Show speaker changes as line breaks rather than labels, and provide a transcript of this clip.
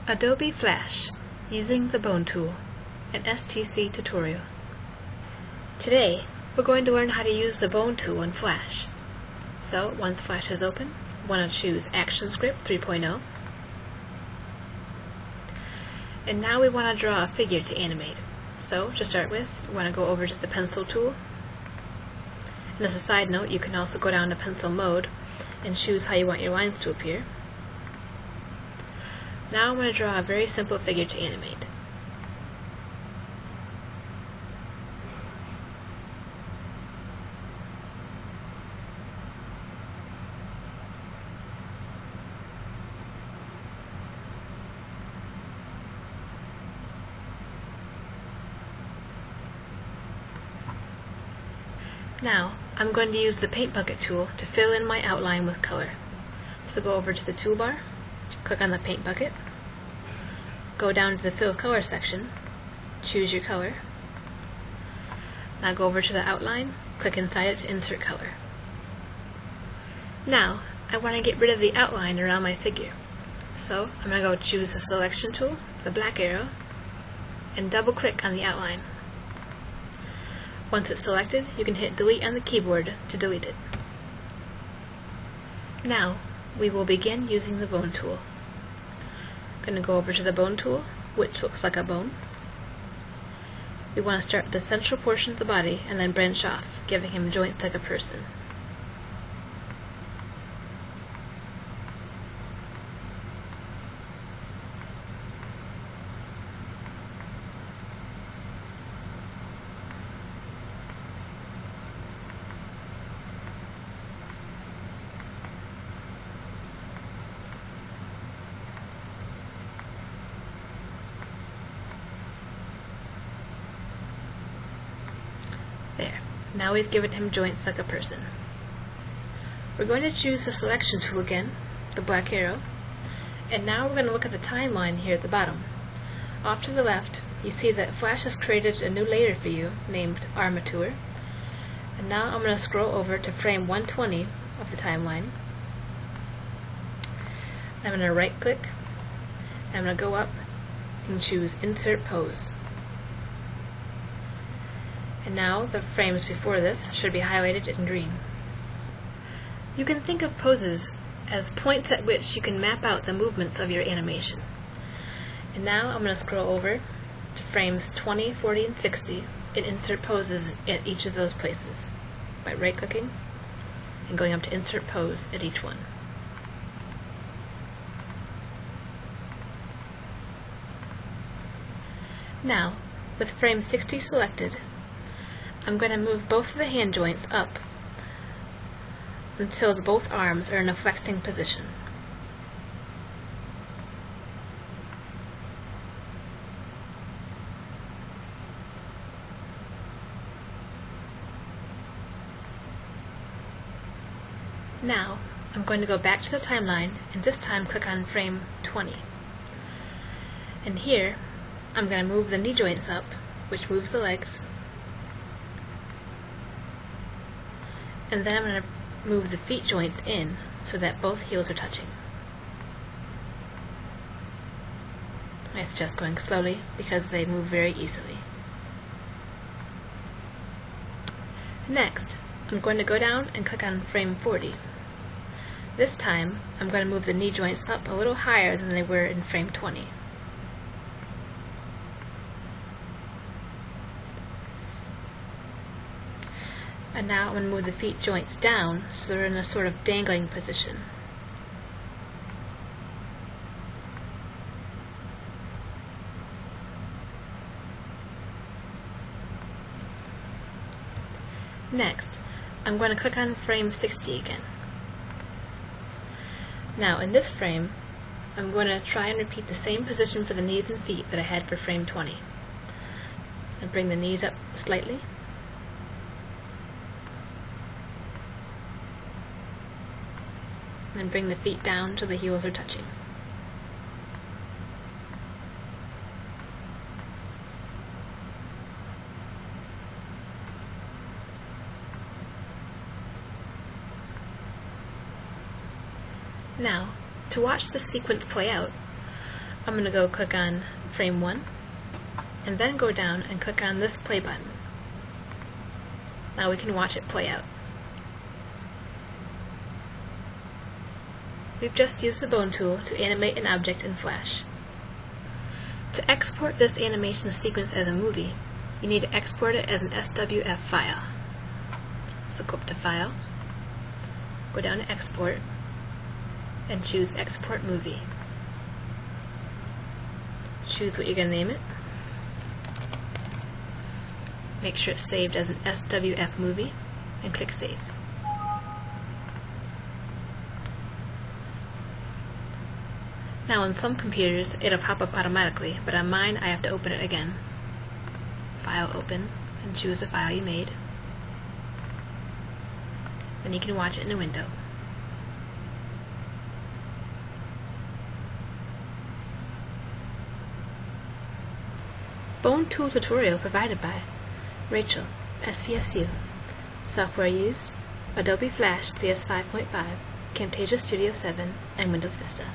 Adobe Flash, using the Bonetool, an STC tutorial. Today, we're going to learn how to use the Bonetool in Flash. So, once Flash is open, we want to choose ActionScript 3.0. And now we want to draw a figure to animate. So, to start with, we want to go over to the Pencil tool. And as a side note, you can also go down to Pencil mode and choose how you want your lines to appear. Now I'm going to draw a very simple figure to animate. Now, I'm going to use the Paint Bucket tool to fill in my outline with color. So go over to the toolbar, click on the Paint Bucket, go down to the Fill Color section, choose your color. Now go over to the outline, click inside it to insert color. Now, I want to get rid of the outline around my figure. So, I'm going to go choose the Selection tool, the black arrow, and double click on the outline. Once it's selected, you can hit delete on the keyboard to delete it. Now, we will begin using the Bone tool. I'm going to go over to the Bone tool, which looks like a bone. We want to start with the central portion of the body and then branch off, giving him joints like a person. There. Now we've given him joints like a person. We're going to choose the Selection tool again, the black arrow, and now we're going to look at the timeline here at the bottom. Off to the left, you see that Flash has created a new layer for you named Armature, and now I'm going to scroll over to frame 120 of the timeline. I'm going to right click, and I'm going to go up and choose Insert Pose. And now the frames before this should be highlighted in green. You can think of poses as points at which you can map out the movements of your animation. And now I'm going to scroll over to frames 20, 40, and 60 and insert poses at each of those places by right-clicking and going up to Insert Pose at each one. Now, with frame 60 selected, I'm going to move both of the hand joints up until both arms are in a flexing position. Now, I'm going to go back to the timeline and this time click on frame 20. And here, I'm going to move the knee joints up, which moves the legs. And then I'm going to move the feet joints in so that both heels are touching. I suggest going slowly because they move very easily. Next, I'm going to go down and click on frame 40. This time, I'm going to move the knee joints up a little higher than they were in frame 20. And now I'm going to move the feet joints down so they're in a sort of dangling position. Next, I'm going to click on frame 60 again. Now in this frame, I'm going to try and repeat the same position for the knees and feet that I had for frame 20. And bring the knees up slightly. And bring the feet down till the heels are touching. Now, to watch the sequence play out, I'm going to go click on frame 1 and then go down and click on this play button. Now we can watch it play out. We've just used the Bonetool to animate an object in Flash. To export this animation sequence as a movie, you need to export it as an SWF file. So go up to File, go down to Export, and choose Export Movie. Choose what you're going to name it. Make sure it's saved as an SWF movie, and click Save. Now on some computers it'll pop up automatically, but on mine I have to open it again. File, Open, and choose the file you made. Then you can watch it in a window. Bonetool tutorial provided by Rachel, SVSU. Software used: Adobe Flash CS 5.5, Camtasia Studio 7, and Windows Vista.